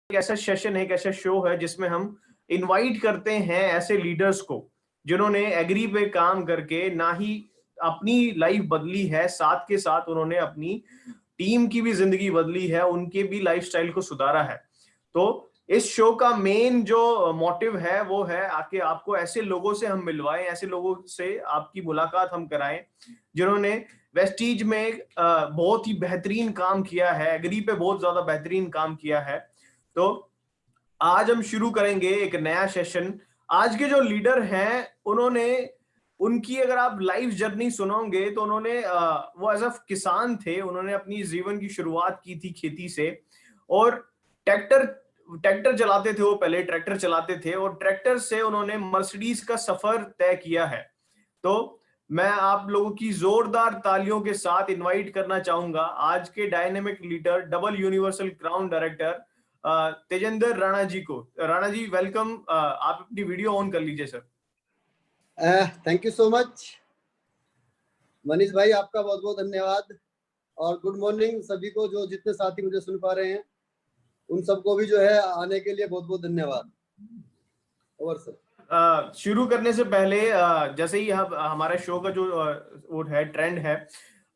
एक ऐसा सेशन है, एक ऐसा शो है जिसमें हम इनवाइट करते हैं ऐसे लीडर्स को जिन्होंने एग्री पे काम करके ना ही अपनी लाइफ बदली है, साथ के साथ उन्होंने अपनी टीम की भी जिंदगी बदली है, उनके भी लाइफस्टाइल को सुधारा है। तो इस शो का मेन जो मोटिव है वो है आके आपको ऐसे लोगों से हम मिलवाएं, ऐसे लोगों से आपकी मुलाकात हम कराएं जिन्होंने वेस्टीज में बहुत ही बेहतरीन काम किया है, एग्री पे बहुत ज्यादा बेहतरीन काम किया है। तो आज हम शुरू करेंगे एक नया सेशन। आज के जो लीडर हैं उन्होंने उनकी अगर आप लाइफ जर्नी सुनोगे तो उन्होंने वो एज अ किसान थे, उन्होंने अपनी जीवन की शुरुआत की थी खेती से और ट्रैक्टर ट्रैक्टर चलाते थे। वो पहले ट्रैक्टर चलाते थे और ट्रैक्टर से उन्होंने मर्सिडीज का सफर तय किया है। तो मैं आप लोगों की जोरदार तालियों के साथ इनवाइट करना चाहूंगा आज के dynamic leader, double universal crown director Tejendra Rana ji को। राणा जी वेलकम, आप अपनी वीडियो ऑन कर लीजिए sir. Thank you so much Manish भाई, आपका बहुत बहुत धन्यवाद और गुड मॉर्निंग सभी को, जो जितने साथी मुझे सुन पा रहे हैं उन सबको भी जो है आने के लिए बहुत बहुत धन्यवाद। Over sir. शुरू करने से पहले जैसे ही हमारे शो का जो वो है ट्रेंड है,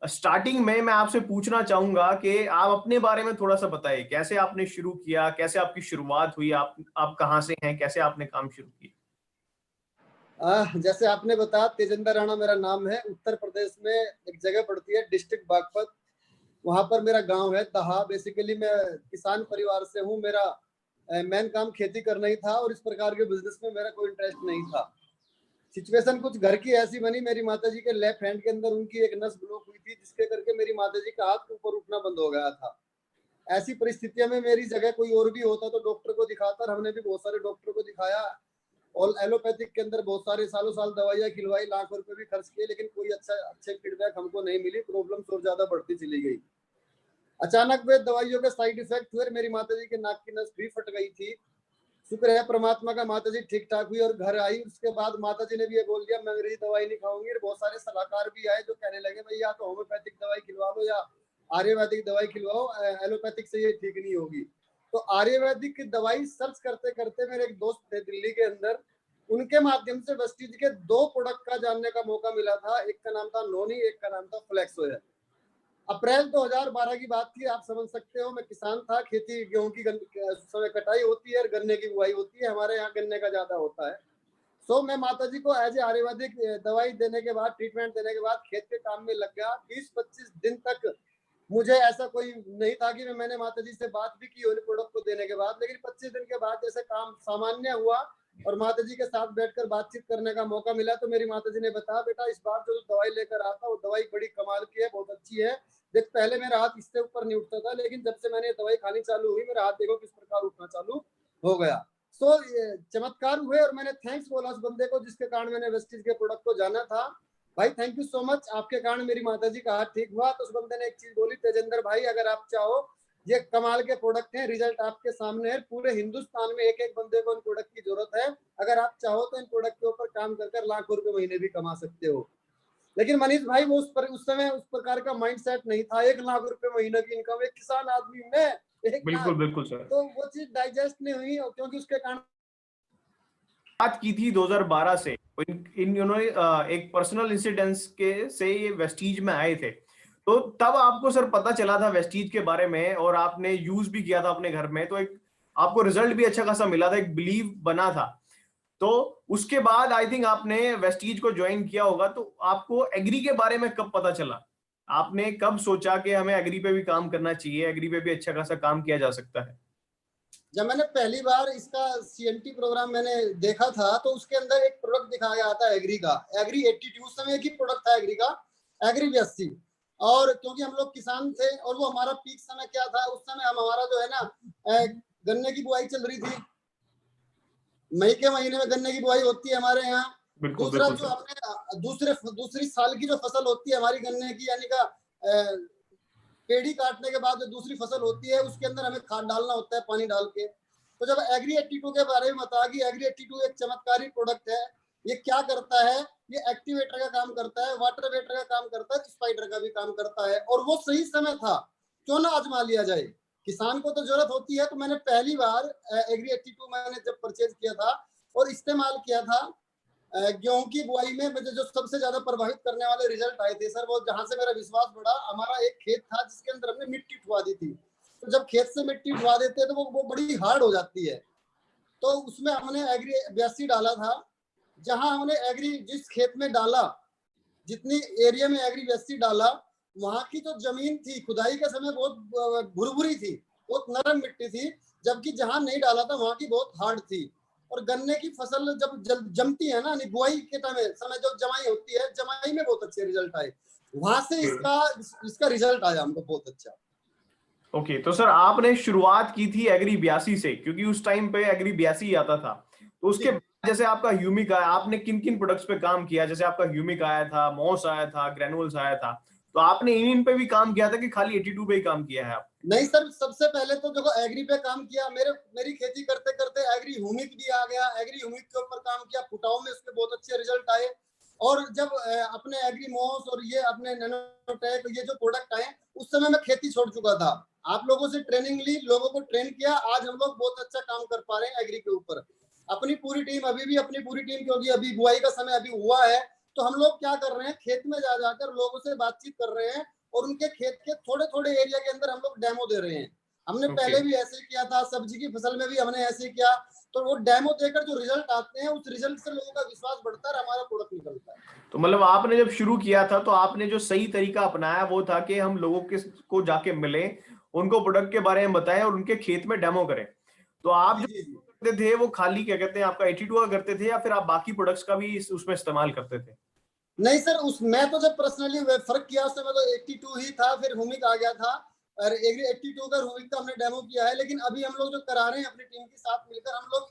स्टार्टिंग में मैं आपसे पूछना चाहूंगा कि आप अपने बारे में थोड़ा सा बताइए, कैसे आपने शुरू किया, कैसे आपकी शुरुआत हुई, आप कहाँ से हैं, कैसे आपने काम शुरू किया। जैसे आपने बताया, तेजेंद्र राणा मेरा नाम है। उत्तर प्रदेश में एक जगह पड़ती है डिस्ट्रिक्ट बागपत, वहां पर मेरा गांव है दहा। बेसिकली मैं किसान परिवार से हूँ। मेरा मेन काम खेती करना ही था और इस प्रकार के बिजनेस में मेरा कोई इंटरेस्ट नहीं था। सिचुएशन कुछ घर की ऐसी बनी, मेरी माताजी के लेफ्ट हैंड के अंदर उनकी एक नस ब्लॉक हुई थी, जिसके करके मेरी माताजी का हाथ ऊपर उठना बंद हो गया था। ऐसी परिस्थितियों में मेरी जगह कोई और भी होता तो डॉक्टर को दिखाता, और हमने भी बहुत सारे डॉक्टर को दिखाया और एलोपैथिक के अंदर बहुत सारे सालों साल दवाइयां खिलवाई, लाखों रुपए भी खर्च किए, लेकिन कोई अच्छे फीडबैक हमको नहीं मिली। प्रॉब्लम और ज्यादा बढ़ती चली गई। अचानक वे दवाइयों के साइड इफेक्ट हुए, मेरी माताजी के नाक की नस भी फट गई थी। शुक्र है परमात्मा का, माताजी ठीक ठाक हुई और घर आई। उसके बाद माताजी ने भी ये बोल दिया मैं अंग्रेजी दवाई नहीं खाऊंगी। बहुत सारे सलाहकार भी आए जो कहने लगे भाई या तो होम्योपैथिक दवाई खिलवा लो या आयुर्वेदिक दवाई खिलवाओ, एलोपैथिक से ये ठीक नहीं होगी। तो आयुर्वेदिक की दवाई सर्च करते करते मेरे एक दोस्त थे दिल्ली के अंदर, उनके माध्यम से वेस्टीज के 2 प्रोडक्ट का जानने का मौका मिला था। एक का नाम था नोनी, एक का नाम था फ्लेक्सोया। अप्रैल 2012 की बात थी, आप समझ सकते हो। मैं किसान था, खेती गेहूं की समय कटाई होती है और गन्ने की बुआई होती है। हमारे यहाँ गन्ने का ज्यादा होता है। सो मैं माताजी को एज ए आयुर्वेदिक दवाई देने के बाद, ट्रीटमेंट देने के बाद खेत के काम में लग गया। 20-25 दिन तक मुझे ऐसा कोई नहीं था कि मैंने माताजी से बात भी की प्रोडक्ट को देने के बाद, लेकिन 25 दिन के बाद जैसे काम सामान्य हुआ और माताजी के साथ बैठकर बातचीत करने का मौका मिला, तो मेरी माताजी ने बताया बेटा इस बार जो दवाई लेकर आता वो दवाई बड़ी कमाल की है, बहुत अच्छी है। देख पहले मेरा हाथ इससे ऊपर नहीं उठता था, लेकिन जब से मैंने दवाई खानी चालू हुई मेरा हाथ देखो किस प्रकार उठना चालू हो गया। सो चमत्कार हुए और मैंने थैंक्स बोला उस बंदे को जिसके कारण मैंने वेस्टीज के प्रोडक्ट को जाना था। भाई थैंक यू सो मच, आपके कारण मेरी माताजी का हाथ ठीक हुआ। तो उस बंदे ने एक चीज बोली, तेजेंद्र भाई अगर आप चाहो, ये कमाल के प्रोडक्ट हैं, रिजल्ट आपके सामने है। पूरे हिंदुस्तान में एक एक बंदे को इन प्रोडक्ट की जरूरत है। अगर आप चाहो तो इन प्रोडक्ट के ऊपर काम कर लाखों रुपए महीने भी कमा सकते हो। लेकिन मनीष भाई वो उस समय उस प्रकार का माइंडसेट नहीं था। 1 लाख रुपए महीने की इनकम, एक किसान आदमी में 1 बिल्कुल लाख, बिल्कुल सर। तो वो चीज डाइजेस्ट नहीं हुई क्योंकि उसके कारण बात की थी 2012 से। इन्होंने एक पर्सनल इंसिडेंस के से ये वेस्टीज में आए थे, तो तब आपको सर पता चला था वेस्टीज के बारे में और आपने यूज भी किया था अपने घर में, तो एक आपको रिजल्ट भी अच्छा खासा मिला था, एक बिलीव बना था। तो उसके बाद आई थिंक आपने वेस्टीज को ज्वाइन किया होगा। तो आपको एग्री के बारे में कब पता चला, आपने कब सोचा कि हमें एग्री पे भी काम करना चाहिए, एग्री पे भी अच्छा खासा काम किया जा सकता है। जब मैंने पहली बार इसका सीएनटी प्रोग्राम मैंने देखा था, तो उसके अंदर एक प्रोडक्ट दिखाया गया था एग्री का, एग्री 82। उस समय एक ही प्रोडक्ट था एग्री का, एग्री 82। और क्योंकि हम लोग किसान थे और वो हमारा पीक समय क्या था, उस समय हमारा जो है ना गन्ने की बुआई चल रही थी। मई के महीने में गन्ने की बुआई होती है हमारे यहाँ। बिल्कुल दूसरा बिल्कुल जो सर। हमने दूसरी साल की जो फसल होती है हमारी गन्ने की, यानी का पेड़ी काटने के बाद जो दूसरी फसल होती है उसके अंदर हमें खाद डालना होता है पानी डाल के। तो जब एग्री 82 के बारे में बता कि एग्री 82 एक चमत्कारी प्रोडक्ट है। ये क्या करता है, ये एक्टिवेटर का काम करता है, वाटर वेटर का काम करता है, स्पाइडर का भी काम करता है। और वो सही समय था, क्यों ना आजमा लिया जाए। किसान को तो जरूरत होती है। तो मैंने पहली बार एग्री 82 मैंने जब परचेज किया था और इस्तेमाल किया था, गेहूं की बुआई में मुझे जो सबसे ज्यादा प्रभावित करने वाले रिजल्ट आए थे सर, वो जहां से मेरा विश्वास बढ़ा, हमारा एक खेत था जिसके अंदर हमने मिट्टी उठवा दी थी। तो जब खेत से मिट्टी उठवा देते हैं तो वो बड़ी हार्ड हो जाती है। तो उसमें हमने एग्री 82 डाला था। जहां हमने एग्री जिस खेत में डाला, जितनी एरिया में एग्री 82 डाला, वहां की जो जमीन थी खुदाई के समय बहुत भुरभुरी थी, बहुत नरम मिट्टी थी, जबकि जहां नहीं डाला था वहां की बहुत हार्ड थी। और गन्ने की फसल जब जमती है ना, बुआई के समय जब जमाई होती है, जमाई में बहुत अच्छे रिजल्ट आए। वहां से इसका रिजल्ट आया हमको बहुत अच्छा। ओके, तो सर आपने शुरुआत की थी एग्री 82 से, क्योंकि उस टाइम पे एग्री 82 आता था। तो उसके बाद जैसे आपका ह्यूमिक आया, आपने किन किन प्रोडक्ट्स पे काम किया? जैसे आपका ह्यूमिक आया था, मॉस आया था, ग्रेनुअल्स आया था, तो आपने इन पे भी काम किया था कि खाली 82 पे ही काम किया है आप? नहीं सर, सबसे पहले तो देखो एग्री पे काम किया। मेरी खेती करते करते एग्री ह्यूमिक भी आ गया, एग्री ह्यूमिक के ऊपर काम किया, फुटाव में उसके बहुत अच्छे रिजल्ट आए। और जब अपने एग्री मॉस और ये अपने नैनोटेक ये जो प्रोडक्ट आए, उस समय मैं खेती छोड़ चुका था। आप लोगों से ट्रेनिंग ली, लोगों को ट्रेन किया, आज हम लोग बहुत अच्छा काम कर पा रहे हैं एग्री के ऊपर। अपनी पूरी टीम अभी भी अपनी पूरी टीम, क्योंकि अभी बुआई का समय अभी हुआ है, तो हम लोग क्या कर रहे हैं, खेत में जा जाकर लोगों से बातचीत कर रहे हैं और उनके खेत के थोड़े थोड़े एरिया के अंदर हम लोग डेमो दे रहे हैं। हमने पहले भी ऐसे किया था, सब्जी की फसल में भी हमने ऐसे किया। तो वो डेमो देकर जो रिजल्ट आते हैं, उस रिजल्ट से लोगों का विश्वास बढ़ता है, हमारा प्रोडक्ट निकलता है। तो मतलब आपने जब शुरू किया था तो आपने जो सही तरीका अपनाया वो था कि हम लोगों के को जाके मिले, उनको प्रोडक्ट के बारे में बताएं और उनके खेत में डेमो करें। तो आप जी जो जी जी। करते थे वो खाली क्या कहते हैं आपका 82 का करते थे, या फिर आप बाकी प्रोडक्ट्स का भी उसमें इस्तेमाल करते थे? नहीं सर, मैं तो जब पर्सनली फर्क किया उसमें, मैं तो 82 ही था, फिर हुमिक आ गया था। और एग्री 82 का हुमिक का हमने डेमो किया है। लेकिन अभी हम लोग जो करा रहे हैं अपनी टीम के साथ मिलकर, हम लोग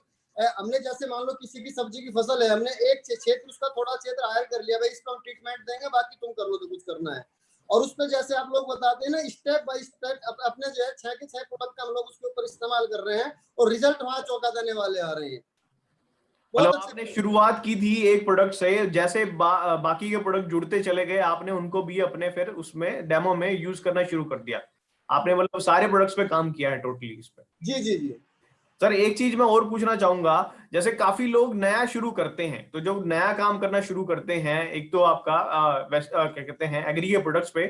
हमने जैसे मान लो किसी की सब्जी की फसल है, हमने एक क्षेत्र उसका थोड़ा क्षेत्र हायर कर लिया, भाई इसको हम ट्रीटमेंट देंगे, बाकी तुम कर लो जो कुछ करना है। और उसमें जैसे आप लोग बताते हैं ना, स्टेप बाय स्टेप अपने जो है 6 के 6 प्रोडक्ट का हम लोग उसके ऊपर इस्तेमाल कर रहे हैं, और रिजल्ट वहां चौंका देने वाले आ रहे हैं। मतलब बहुत अच्छे। आपने शुरुआत की थी एक प्रोडक्ट से, जैसे बाकी के प्रोडक्ट जुड़ते चले गए, आपने उनको भी अपने फिर उसमें डेमो में यूज करना शुरू कर दिया। आपने मतलब सारे प्रोडक्ट्स पे काम किया है टोटली इस पे? जी जी जी। सर एक चीज मैं और पूछना चाहूंगा, जैसे काफी लोग नया शुरू करते हैं, तो जो नया काम करना शुरू करते हैं, एक तो आपका क्या कहते हैं एग्री के प्रोडक्ट्स पे,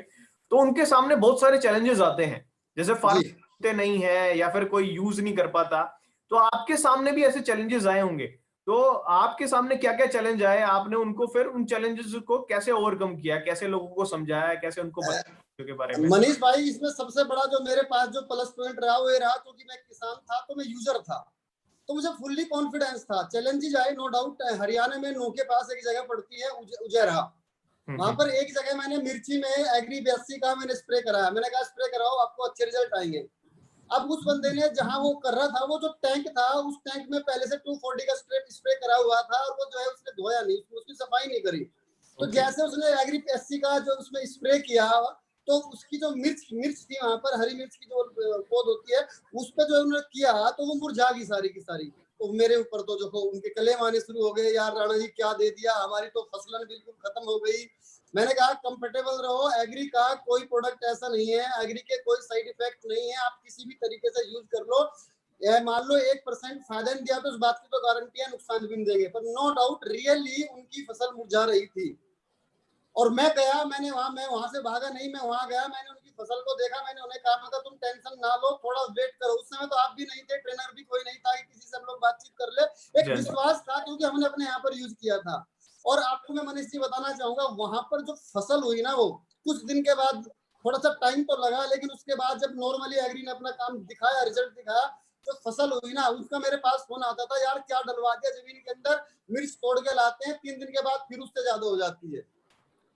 तो उनके सामने बहुत सारे चैलेंजेस आते हैं, जैसे जी फार्म नहीं है या फिर कोई यूज नहीं कर पाता। तो आपके सामने भी ऐसे चैलेंजेस आए होंगे, तो आपके सामने क्या क्या चैलेंज आए, आपने उनको फिर उन चैलेंजेस को कैसे ओवरकम किया, कैसे लोगों को समझाया, कैसे उनको बताया के बारे में? मनीष भाई, इसमें सबसे बड़ा जो मेरे पास जो प्लस पॉइंट रहा वो ये रहा, क्योंकि मैं किसान था तो मैं यूजर था, तो मुझे फुल्ली कॉन्फिडेंस था। चैलेंजेस आए नो डाउट। हरियाणा में नू के पास एक जगह पड़ती है उजैरा, वहां पर एक जगह मैंने मिर्ची में एग्री 82 का मैंने स्प्रे कराया। मैंने कहा स्प्रे कराओ, आपको अच्छे रिजल्ट आएंगे। अब उस बंदे ने जहां वो कर रहा था, वो जो टैंक था, उस टैंक में पहले से 240 का स्प्रे करा हुआ था, और वो जो है उसने धोया नहीं, उसकी सफाई नहीं करी। तो जैसे उसने एग्री 80 का जो उसमें स्प्रे किया, तो उसकी जो मिर्च थी वहां पर, हरी मिर्च की जो पौध होती है, उस पर जो उन्होंने किया तो वो मुरझा गई सारी की सारी। तो मेरे ऊपर तो जो उनके कलेम आने शुरू हो गए, यार राणा जी क्या दे दिया, हमारी तो फसलन बिल्कुल खत्म हो गई। मैंने कहा कंफर्टेबल रहो, एग्री का कोई प्रोडक्ट ऐसा नहीं है, एग्री के कोई साइड इफेक्ट नहीं है, आप किसी भी तरीके से यूज कर लो। मान लो 1% फायदा नहीं दिया तो उस बात की तो गारंटी है नुकसान भी नहीं देंगे, पर नो डाउट रियली उनकी फसल मुरझा रही थी। और मैं गया, मैं वहां से भागा नहीं, मैं वहां गया, मैंने उनकी फसल को देखा, मैंने उन्हें कहा था तुम टेंशन ना लो, थोड़ा वेट करो। उस समय तो आप भी नहीं थे, ट्रेनर भी कोई नहीं था कि किसी से हम लोग बातचीत कर ले। एक विश्वास था, क्योंकि हमने अपने यहाँ पर यूज किया था। और आपको मैं मनीष जी बताना चाहूंगा, वहां पर जो फसल हुई ना, वो कुछ दिन के बाद, थोड़ा सा टाइम तो लगा, लेकिन उसके बाद जब नॉर्मली एग्री ने अपना काम दिखाया, रिजल्ट दिखाया, जो फसल हुई ना, उसका मेरे पास फोन आता था, यार क्या डलवा दिया जमीन के अंदर, मिर्च तोड़ के लाते हैं, 3 दिन के बाद फिर उससे ज्यादा हो जाती है।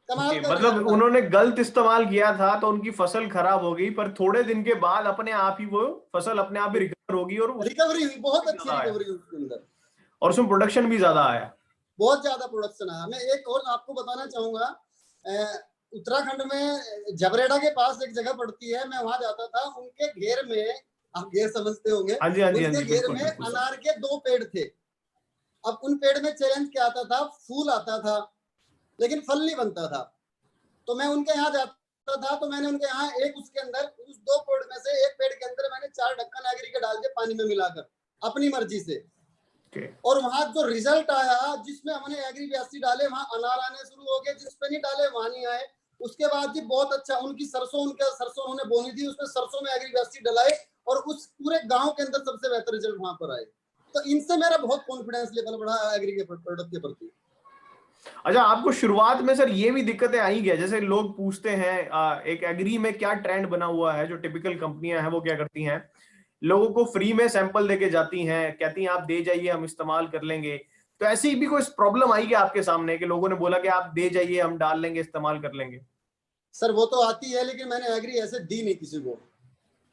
कमाल का मतलब रिजल्ट आया। उन्होंने गलत इस्तेमाल किया था तो उनकी फसल खराब हो गई, पर थोड़े दिन के बाद अपने आप ही वो फसल अपने आप ही रिकवर होगी, और रिकवरी हुई, बहुत अच्छी ज्यादा आया, रिकवरी हुई उसके अंदर, और उसमें प्रोडक्शन भी ज्यादा आया। बहुत ज्यादा प्रोडक्शन आया। मैं एक और आपको बताना चाहूंगा, उत्तराखंड में जबरेड़ा के पास एक जगह पड़ती है, मैं वहां जाता था, उनके घेर में, आप घेर समझते होंगे, हाँ जी, हाँ जी, हाँ उनके जी, घेर बिल्कुल में बिल्कुल सर। अनार के 2 पेड़ थे। अब उन पेड़ में चैलेंज क्या आता था, फूल आता था लेकिन फल नहीं बनता था। तो मैं उनके यहाँ जाता था, तो मैंने उनके यहाँ एक उसके अंदर उस 2 पेड़ में से एक पेड़ के अंदर मैंने 4 ढक्कन एग्री के डाल के पानी में मिलाकर अपनी मर्जी से। Okay. और वहां जो रिजल्ट आया, जिसमें हमने एग्री 82 डाले वहां अनार आने शुरू हो गए, जिसपे नहीं डाले वहां नहीं आए। उसके बाद जी बहुत अच्छा, उनकी सरसों उन्होंने बोनी थी, उसमें सरसों में एग्री 82 डलाए और उस पूरे गांव के अंदर सबसे बेहतर रिजल्ट वहां पर आए। तो इनसे मेरा बहुत कॉन्फिडेंस लेवल बढ़ा एग्री के प्रोडक्ट के प्रति। अच्छा, आपको शुरुआत में सर ये भी दिक्कतें आई क्या? जैसे लोग पूछते हैं एक एग्री में क्या ट्रेंड बना हुआ है, जो टिपिकल कंपनियां हैं वो क्या करती हैं, लोगों को फ्री में सैंपल देके जाती हैं, कहती हैं आप दे जाइए हम इस्तेमाल कर लेंगे। तो ऐसी भी कोई प्रॉब्लम आई क्या आपके सामने कि लोगों ने बोला कि आप दे जाइए हम डाल लेंगे इस्तेमाल कर लेंगे? सर वो तो आती है, लेकिन मैंने एग्री ऐसे दी नहीं किसी को।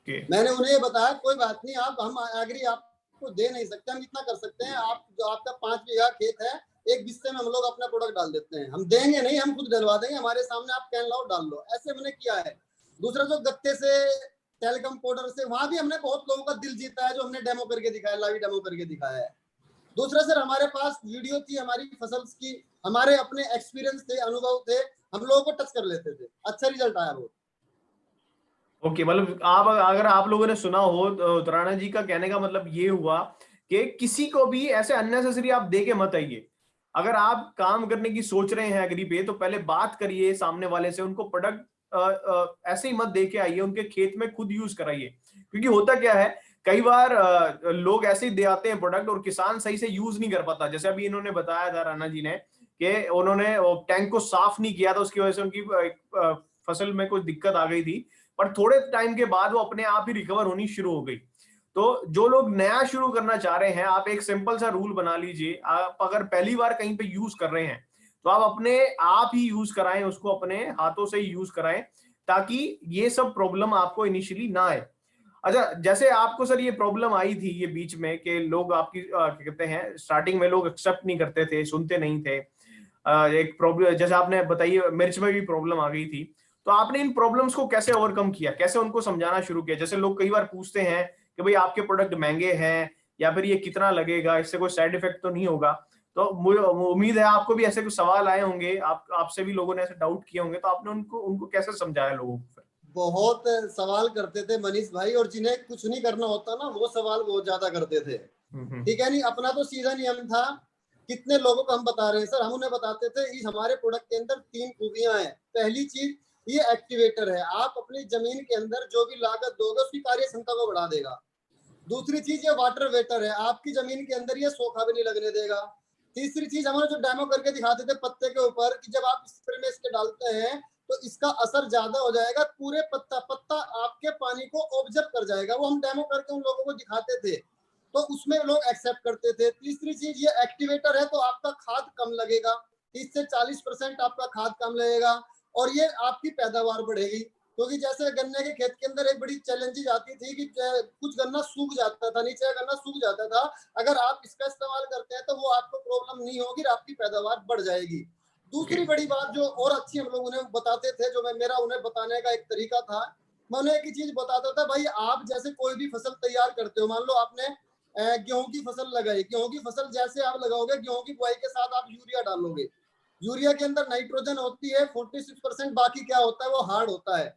मैंने उन्हें बताया कोई बात नहीं, आप हम एग्री आपको दे नहीं सकते, हम इतना कर सकते हैं, आप जो आपका 5 बीघा खेत है, एक बिस्से में हम लोग अपना प्रोडक्ट डाल देते हैं, हम देंगे नहीं, हम खुद डलवा देंगे, हमारे सामने आप कैन लाओ डाल लो। ऐसे मैंने किया है। दूसरा जो गत्ते से टेलीकॉम पाउडर से, वहां भी हमने बहुत लोगों का दिल जीता है, जो हमने डेमो करके दिखाया, लाइव डेमो करके दिखाया है। दूसरा सर हमारे पास वीडियो थी हमारी फसल की, हमारे अपने एक्सपीरियंस थे, अनुभव थे, हम लोगों को टच कर लेते थे, अच्छा रिजल्ट आया वो। ओके, मतलब आप अगर आप लोगों ने सुना हो तो राणा जी का कहने का मतलब ये हुआ कि किसी को भी ऐसे अननेसेसरी आप दे के मत आइए। अगर आप काम करने की सोच रहे हैं एग्री पे, तो पहले बात करिए सामने वाले से, उनको प्रोडक्ट ऐसे ही मत दे के आइए, उनके खेत में खुद यूज कराइए। क्योंकि होता क्या है, कई बार लोग ऐसे ही दे आते हैं प्रोडक्ट और किसान सही से यूज नहीं कर पाता। जैसे अभी इन्होंने बताया था राणा जी ने कि उन्होंने टैंक को साफ नहीं किया था, उसकी वजह से उनकी फसल में कुछ दिक्कत आ गई थी, पर थोड़े टाइम के बाद वो अपने आप ही रिकवर होनी शुरू हो गई। तो जो लोग नया शुरू करना चाह रहे हैं, आप एक सिंपल सा रूल बना लीजिए। आप अगर पहली बार कहीं पे यूज कर रहे हैं तो आप अपने आप ही यूज कराएं, उसको अपने हाथों से ही यूज कराएं, ताकि ये सब प्रॉब्लम आपको इनिशियली ना आए। अच्छा, जैसे आपको सर ये प्रॉब्लम आई थी ये बीच में कि लोग आपकी क्या कहते हैं, स्टार्टिंग में लोग एक्सेप्ट नहीं करते थे, सुनते नहीं थे। एक प्रॉब्लम जैसे आपने बताई, मिर्च में भी प्रॉब्लम आ गई थी। तो आपने इन प्रॉब्लम्स को कैसे ओवरकम किया, कैसे उनको समझाना शुरू किया? जैसे लोग कई बार पूछते हैं कि भाई आपके प्रोडक्ट महंगे हैं, या फिर ये कितना लगेगा, इससे कोई साइड इफेक्ट तो नहीं होगा। तो मुझे उम्मीद है आपको भी ऐसे कुछ सवाल आए होंगे, आपसे भी लोगों ने ऐसे डाउट किए होंगे, तो आपने उनको उनको कैसे समझाया लोगों को? बहुत सवाल करते थे मनीष भाई, और जिन्हें कुछ नहीं करना होता ना, वो सवाल बहुत ज्यादा करते थे। ठीक है, नहीं अपना तो सीधा नियम था। कितने लोगों को हम बता रहे हैं सर, हम उन्हें बताते थे इस हमारे प्रोडक्ट के अंदर 3 खूबियां हैं। पहली चीज ये एक्टिवेटर है, आप अपनी जमीन के अंदर जो भी लागत दोगे उसकी कार्य क्षमता को बढ़ा देगा। दूसरी चीज ये वाटर वेटर है, आपकी जमीन के अंदर ये सोखा भी नहीं लगने देगा। तीसरी चीज हमारे जो डेमो करके दिखाते थे पत्ते के ऊपर, कि जब आप स्प्रे में इसके डालते हैं तो इसका असर ज्यादा हो जाएगा, पूरे पत्ता पत्ता आपके पानी को ऑब्जर्व कर जाएगा। वो हम डेमो करके उन लोगों को दिखाते थे, तो उसमें लोग एक्सेप्ट करते थे। तीसरी चीज ये एक्टिवेटर है, तो आपका खाद कम लगेगा, 30 से 40% आपका खाद कम लगेगा, और ये आपकी पैदावार बढ़ेगी। क्योंकि जैसे गन्ने के खेत के अंदर एक बड़ी चैलेंजेस आती थी कि कुछ गन्ना सूख जाता था, नीचे का गन्ना सूख जाता था। अगर आप इसका इस्तेमाल करते हैं तो वो आपको प्रॉब्लम नहीं होगी, आपकी पैदावार बढ़ जाएगी। दूसरी बड़ी बात जो और अच्छी हम लोग उन्हें बताते थे, जो मेरा उन्हें बताने का एक तरीका था, मैं उन्हें एक ही चीज बताता था, भाई आप जैसे कोई भी फसल तैयार करते हो, मान लो आपने गेहूं की फसल लगाई, गेहूं की फसल जैसे आप लगाओगे, गेहूं की बुआई के साथ आप यूरिया डालोगे। यूरिया के अंदर नाइट्रोजन होती है 46%, बाकी क्या होता है वो हार्ड होता है।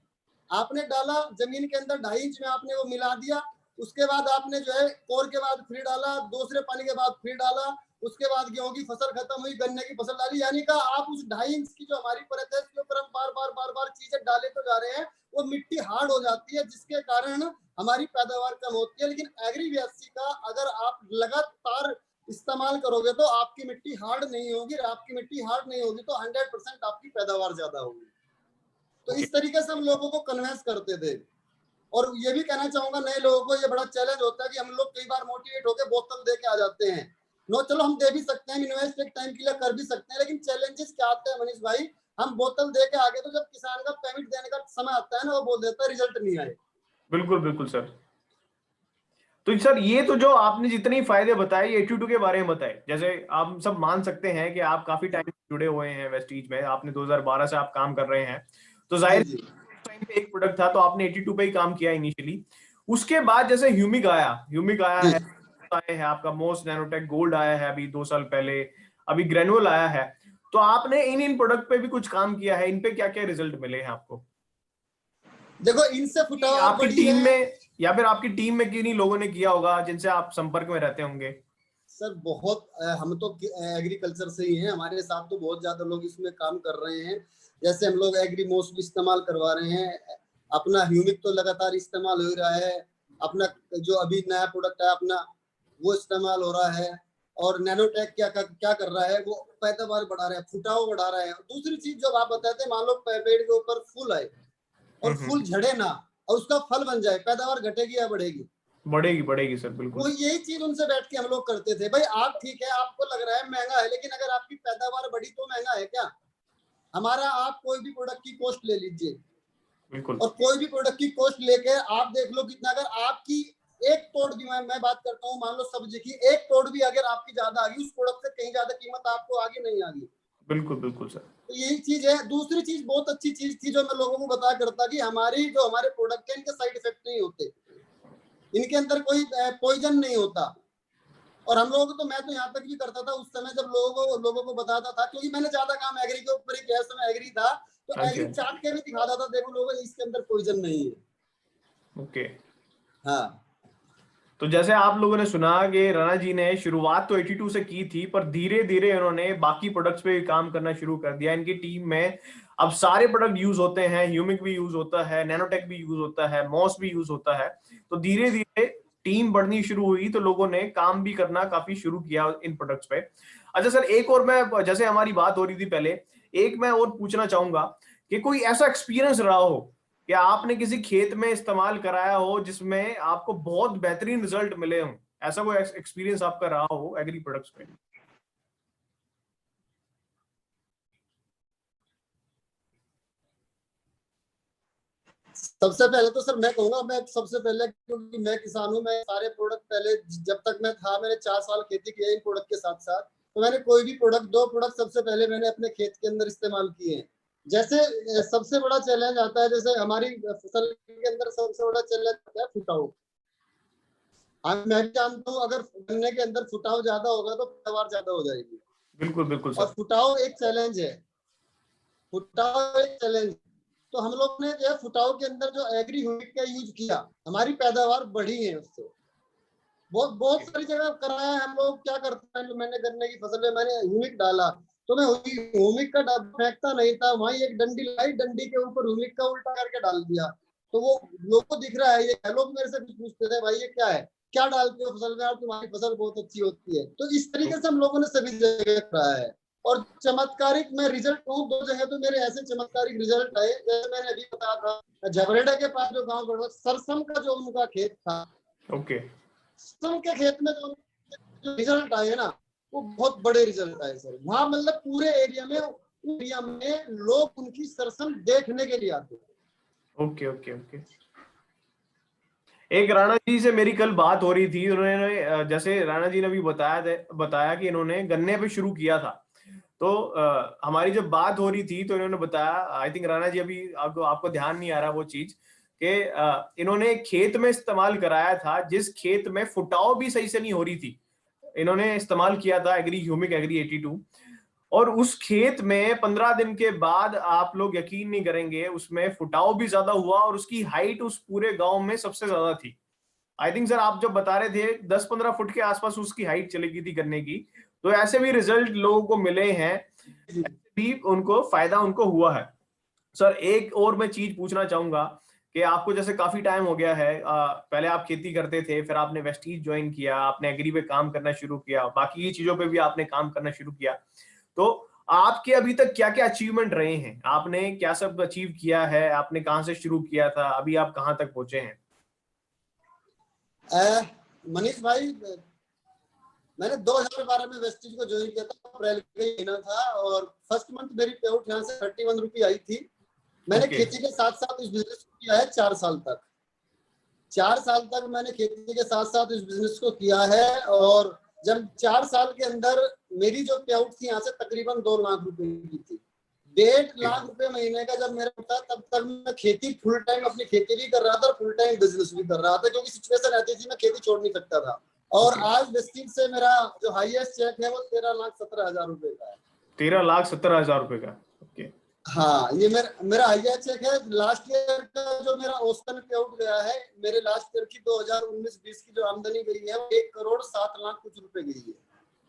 आपने डाला जमीन के अंदर 2.5 इंच में आपने वो मिला दिया, उसके बाद आपने जो है कोर के बाद फिर डाला, दूसरे पानी के बाद फिर डाला, उसके बाद गेहूं की फसल खत्म हुई, गन्ने की फसल डाली। यानी कि आप उस 2.5 इंच की जो हमारी परत है उसके ऊपर हम बार बार चीजें डाले तो जा रहे हैं, वो मिट्टी हार्ड हो जाती है, जिसके कारण हमारी पैदावार कम होती है। लेकिन एग्री 82 का अगर आप लगातार इस्तेमाल करोगे तो आपकी मिट्टी हार्ड नहीं होगी, आपकी मिट्टी हार्ड नहीं होगी तो 100% आपकी पैदावार ज्यादा होगी। तो इस तरीके से हम लोगों को कन्विंस करते थे। और ये भी कहना चाहूंगा नए लोगों को, ये बड़ा चैलेंज होता है कि हम लोग कई बार मोटिवेट होकर बोतल दे के आ जाते हैं। नो, चलो हम दे भी सकते हैं, इन्वेस्ट एक टाइम के लिए कर भी सकते हैं, लेकिन चैलेंजेस क्या आते हैं मनीष भाई, हम बोतल दे के आगे तो जब किसान का पेमेंट देने का समय आता है ना, वो बोल देता है रिजल्ट नहीं आए। बिल्कुल बिल्कुल सर। तो सर ये तो जो आपने जितने फायदे बताए, ये 82 के बारे में बताए, जैसे आप सब मान सकते हैं कि आप काफी टाइम जुड़े हुए हैं वेस्टीज में, आपने 2012 से आप काम कर रहे हैं, तो जाहिर टाइम पे एक प्रोडक्ट था तो आपने 82 पे ही काम किया इनिशियली। उसके बाद जैसे ह्यूमिक आया है, आपका मोस्ट नैनोटेक गोल्ड आया है अभी 2 साल पहले, अभी ग्रेनुअल आया है, तो आपने इन प्रोडक्ट पे भी कुछ काम किया है, इन पे क्या क्या रिजल्ट मिले हैं आपको? देखो इनसे फुटाव आपकी बड़ी टीम है। में या फिर आपकी टीम में किन्हीं लोगों ने किया होगा जिनसे आप संपर्क में रहते होंगे? सर बहुत हम तो एग्रीकल्चर से ही हैं, हमारे साथ तो बहुत ज्यादा लोग इसमें काम कर रहे हैं। जैसे हम लोग एग्री मोस भी इस्तेमाल करवा रहे हैं, अपना ह्यूमिक तो लगातार इस्तेमाल हो रहा है, अपना जो अभी नया प्रोडक्ट है अपना वो इस्तेमाल हो रहा है, और नैनोटेक क्या कर रहा है, वो पैदावार बढ़ा रहा है, फुटाव बढ़ा रहा है। दूसरी चीज जो आप बताते हैं, मान लो पेड़ के ऊपर फूल आए और फूल झड़े ना और उसका फल बन जाए, पैदावार घटेगी या बढ़ेगी? बढ़ेगी, बढ़ेगी सर, बिल्कुल। वो यही चीज उनसे बैठ के हम लोग करते थे, भाई आप ठीक है, आपको लग रहा है महंगा है, लेकिन अगर आपकी पैदावार बढ़ी तो महंगा है क्या? हमारा आप कोई भी प्रोडक्ट की कॉस्ट ले लीजिए, बिल्कुल और कोई भी प्रोडक्ट की कॉस्ट लेके आप देख लो कितना, अगर आपकी एक तोड़ भी, मैं बात करता हूँ, मान लो सब्जी की एक तोड़ भी अगर आपकी ज्यादा आ गई, उस प्रोडक्ट से कहीं ज्यादा कीमत आपको आगे नहीं आ गई। बिल्कुल बिल्कुल सर। तो यही चीज है। दूसरी चीज बहुत अच्छी चीज थी जो मैं लोगों को बताया करता कि हमारे प्रोडक्ट है, इनके साइड इफेक्ट नहीं होते, इनके अंदर कोई पॉइजन नहीं होता। और हम लोगों को तो, मैं तो यहाँ तक भी करता था उस समय जब लोगों को बताता था, क्योंकि मैंने ज्यादा काम एग्री के ऊपर ही किया, समय एग्री था, तो हाँ जी, एग्री हाँ चाट के भी दिखाता था, देखो लोगों इसके अंदर पॉइजन नहीं है। जी। ओके। हाँ तो जैसे आप लोगों ने सुना कि राणा जी ने शुरुआत तो 82 से की थी, पर धीरे धीरे उन्होंने बाकी प्रोडक्ट्स पे भी काम करना शुरू कर दिया। इनकी टीम में अब सारे प्रोडक्ट यूज होते हैं, ह्यूमिक भी यूज होता है, नैनोटेक भी यूज होता है, मॉस भी यूज होता है। तो धीरे धीरे टीम बढ़नी शुरू हुई, तो लोगों ने काम भी करना काफी शुरू किया इन प्रोडक्ट्स पे। अच्छा सर, एक और मैं, जैसे हमारी बात हो रही थी पहले, एक मैं और पूछना चाहूंगा कि कोई ऐसा एक्सपीरियंस रहा हो कि आपने किसी खेत में इस्तेमाल कराया हो जिसमें आपको बहुत बेहतरीन रिजल्ट मिले हों, ऐसा कोई एक्सपीरियंस आपका रहा हो एग्री प्रोडक्ट्स पे? सबसे पहले तो सर मैं कहूंगा, मैं सबसे पहले, क्योंकि मैं किसान हूं, मैं सारे प्रोडक्ट पहले जब तक मैं था, मैंने 4 साल खेती की है इन प्रोडक्ट के साथ साथ, तो मैंने कोई भी प्रोडक्ट, 2 प्रोडक्ट सबसे पहले मैंने अपने खेत के अंदर इस्तेमाल किए हैं। जैसे सबसे बड़ा चैलेंज आता है, जैसे हमारी फसल के अंदर सबसे बड़ा चैलेंज आता है फुटाव। मैं भी जानता हूँ, अगर गन्ने के अंदर फुटाव ज्यादा होगा तो पैदावार ज्यादा हो जाएगी, बिल्कुल बिल्कुल और सर। फुटाव एक चैलेंज है, फुटाव एक चैलेंज। तो हम लोग ने जो है फुटाव के अंदर जो एग्री ह्यूमिक का यूज किया, हमारी पैदावार बढ़ी है उससे। बहुत बहुत सारी जगह कराया है। हम लोग क्या करते हैं, मैंने गन्ने की फसल में मैंने ह्यूमिक डाला, तो मैं ह्यूमिक का डब्बा फेंकता नहीं था, वहीं एक डंडी लाई, डंडी के ऊपर ह्यूमिक का उल्टा करके डाल दिया। तो वो लोगों को दिख रहा है, ये लोग मेरे से कुछ पूछते थे, भाई ये क्या है, क्या डालते हो फसल में, और तुम्हारी फसल बहुत अच्छी होती है। तो इस तरीके से हम लोगों ने सभी जगह कराया है। और चमत्कारिक मैं रिजल्ट कहूँ, 2 जगह तो मेरे ऐसे चमत्कारिक रिजल्ट आए, जैसे मैंने अभी बताया था, झबरेड़ा के पास जो गाँव पड़ा, सरसम का जो उनका खेत था, ओके। सरसम के खेत में जो रिजल्ट आए ना, वो बहुत बड़े रिजल्ट आए सर। वहां मतलब पूरे एरिया में लोग उनकी सरसम देखने के लिए आते हैं। Okay okay okay. एक राणा जी से मेरी कल बात हो रही थी, उन्होंने जैसे राणा जी ने भी बताया कि इन्होंने गन्ने पे शुरू किया था। तो हमारी जब बात हो रही थी तो इन्होंने बताया, आई थिंक राणा जी अभी आपको ध्यान नहीं आ रहा वो चीज, कि इन्होंने खेत में इस्तेमाल कराया था जिस खेत में फुटाव भी सही से नहीं हो रही थी। इन्होंने इस्तेमाल किया था एग्री ह्यूमिक एग्री 82, और उस खेत में 15 दिन के बाद आप लोग यकीन नहीं करेंगे, उसमें फुटाव भी ज्यादा हुआ और उसकी हाइट उस पूरे गांव में सबसे ज्यादा थी। आई थिंक सर आप जब बता रहे थे 10-15 फुट के आसपास उसकी हाइट चली गई थी गन्ने की। तो ऐसे भी रिजल्ट लोगों को मिले हैं, ऐसे भी उनको फायदा उनको हुआ है। सर एक और मैं चीज पूछना चाहूंगा कि आपको जैसे काफी टाइम हो गया है, पहले आप खेती करते थे, फिर आपने वेस्टीज ज्वाइन किया, आपने एग्री पे काम करना शुरू किया, बाकी चीजों पे भी आपने काम करना शुरू किया। तो आपके अभी तक क्या क्या अचीवमेंट रहे हैं, आपने क्या सब अचीव किया है, आपने कहाँ से शुरू किया था, अभी आप कहाँ तक पहुंचे हैं? मनीष भाई, मैंने 2012 में वेस्टीज को ज्वाइन किया था, अप्रैल का महीना था, और फर्स्ट मंथ मेरी पे आउट यहाँ से 31 रुपी आई थी। मैंने ओके। खेती के साथ साथ इस बिजनेस को किया है 4 साल तक। 4 साल तक मैंने खेती के साथ साथ इस बिजनेस को किया है, और जब 4 साल के अंदर मेरी जो पे आउट थी यहाँ से तकरीबन 2 लाख रुपए की थी। 1.5 लाख रुपए महीने का जब मेरा था, तब तक मैं खेती फुल टाइम अपनी खेती भी कर रहा था और फुल टाइम बिजनेस भी कर रहा था, क्योंकि सिचुएशन ऐसी थी मैं खेती छोड़ नहीं सकता था। और ओके। आज वेस्टीज से मेरा जो हाईएस्ट चेक है वो 13,17,000 रुपए का है। 13,17,000 रुपए का। ओके। हाँ, ये मेरा हाईया चेक है। लास्ट ईयर का जो मेरा औसतन पे आउट गया है, मेरे लास्ट ईयर की 2019-20 की जो आमदनी गई है, 1,07,00,000 कुछ रुपए गई है।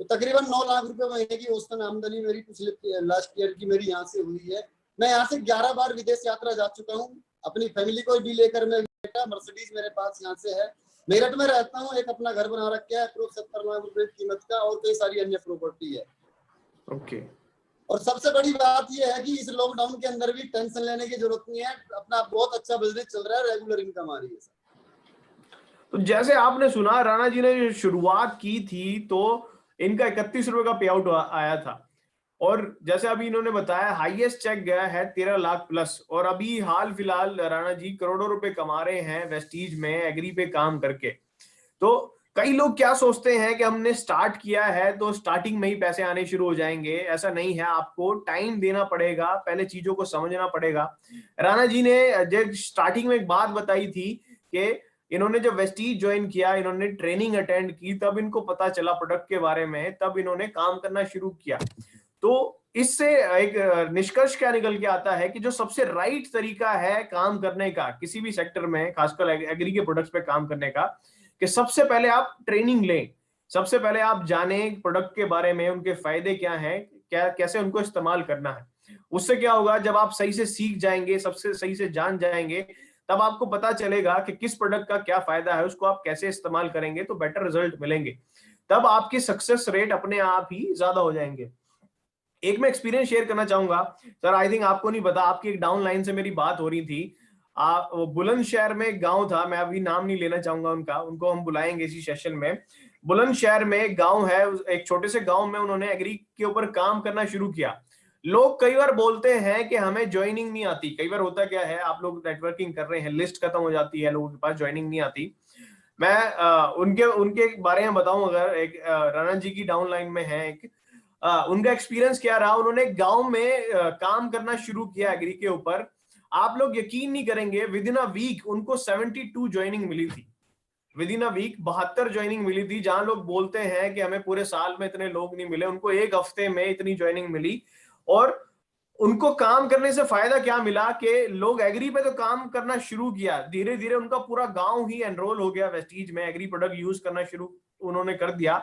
तो तकरीबन 9 लाख रुपए महीने की औसतन आमदनी मेरी पिछले लास्ट ईयर की मेरी यहाँ से हुई है। मैं यहाँ से 11 बार विदेश यात्रा जा चुका हूँ, अपनी फैमिली को भी लेकर। मैं मर्सिडीज मेरे पास यहाँ से है। मेरठ में रहता हूँ, एक अपना घर बना रखा है अप्रोक्स 70 लाख रुपए कीमत का, और कई सारी अन्य प्रॉपर्टी है। ओके। और सबसे बड़ी बात यह है कि इस लॉकडाउन के अंदर भी टेंशन लेने की जरूरत नहीं है, अपना बहुत अच्छा बिजनेस चल रहा है, रेगुलर इनकम आ रही है। तो जैसे आपने सुना, राणा जी ने शुरुआत की थी तो इनका 31 रुपए का पे आउट आया था, और जैसे अभी इन्होंने बताया हाईएस्ट चेक गया है 13 लाख प्लस, और अभी हाल फिलहाल राणा जी करोड़ों रुपए कमा रहे हैं वेस्टीज में एग्री पे काम करके। तो कई लोग क्या सोचते हैं कि हमने स्टार्ट किया है तो स्टार्टिंग में ही पैसे आने शुरू हो जाएंगे। ऐसा नहीं है, आपको टाइम देना पड़ेगा, पहले चीजों को समझना पड़ेगा। राणा जी ने जब स्टार्टिंग में एक बात बताई थी कि इन्होंने जब वेस्टीज ज्वाइन किया, इन्होंने ट्रेनिंग अटेंड की, तब इनको पता चला प्रोडक्ट के बारे में, तब इन्होंने काम करना शुरू किया। तो इससे एक निष्कर्ष क्या निकल के आता है कि जो सबसे राइट तरीका है काम करने का किसी भी सेक्टर में, खासकर एग्री के प्रोडक्ट्स पे काम करने का, कि सबसे पहले आप ट्रेनिंग लें, सबसे पहले आप जाने प्रोडक्ट के बारे में, उनके फायदे क्या हैं, क्या कैसे उनको इस्तेमाल करना है। उससे क्या होगा, जब आप सही से सीख जाएंगे, सबसे सही से जान जाएंगे, तब आपको पता चलेगा कि किस प्रोडक्ट का क्या फायदा है, उसको आप कैसे इस्तेमाल करेंगे तो बेटर रिजल्ट मिलेंगे। तब आपकी सक्सेस रेट अपने आप ही ज्यादा हो जाएंगे। एक मैं एक्सपीरियंस शेयर करना चाहूंगा सर, आई थिंक आपको नहीं पता, आपकी एक डाउन लाइन से मेरी बात हो रही थी। वो बुलंदशहर में एक गांव था, मैं अभी नाम नहीं लेना चाहूंगा उनका, उनको हम बुलाएंगे इसी सेशन में। बुलंदशहर में एक गांव है, एक छोटे से गांव में उन्होंने एग्री के ऊपर काम करना शुरू किया। लोग कई बार बोलते हैं कि हमें ज्वाइनिंग नहीं आती। कई बार होता क्या है, आप लोग नेटवर्किंग कर रहे हैं, लिस्ट खत्म हो जाती है, लोगों के पास ज्वाइनिंग नहीं आती। मैं उनके उनके बारे में बताऊं, अगर एक राणा जी की डाउन लाइन में है एक, उनका एक्सपीरियंस क्या रहा। उन्होंने गांव में काम करना शुरू किया एग्री के ऊपर। आप लोग यकीन नहीं करेंगे, विद इन अ वीक उनको 72 ज्वाइनिंग मिली थी। Within a week 72 joining मिली थी। जहां लोग बोलते हैं कि हमें पूरे साल में इतने लोग नहीं मिले, उनको एक हफ्ते में इतनी ज्वाइनिंग मिली। और उनको काम करने से फायदा क्या मिला कि लोग एग्री पे तो काम करना शुरू किया, धीरे धीरे उनका पूरा गांव ही एनरोल हो गया वेस्टीज में, एग्री प्रोडक्ट यूज करना शुरू उन्होंने कर दिया।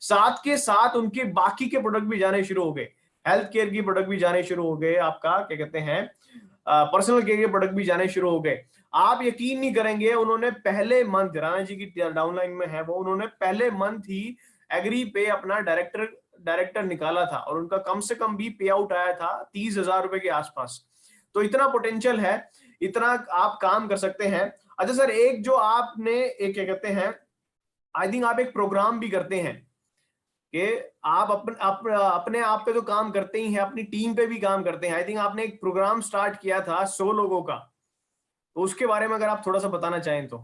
साथ के साथ उनके बाकी के प्रोडक्ट भी जाने शुरू हो गए, हेल्थ केयर की प्रोडक्ट भी जाने शुरू हो गए, आपका क्या कहते हैं पर्सनल केयर के प्रोडक्ट भी जाने शुरू हो गए। आप यकीन नहीं करेंगे, उन्होंने पहले मंथ, राणा जी की डाउनलाइन में है वो, उन्होंने पहले मंथ ही एग्री पे अपना डायरेक्टर डायरेक्टर निकाला था, और उनका कम से कम भी पे आउट आया था 30,000 रुपए के आसपास। तो इतना पोटेंशियल है, इतना आप काम कर सकते हैं। अच्छा सर, एक जो आपने एक क्या कहते हैं, आई थिंक आप एक प्रोग्राम भी करते हैं कि आप अपने आप पे तो काम करते ही हैं, अपनी टीम पे भी काम करते हैं। आई थिंक आपने एक प्रोग्राम स्टार्ट किया था 100 लोगों का, तो उसके बारे में अगर आप थोड़ा सा बताना चाहें तो।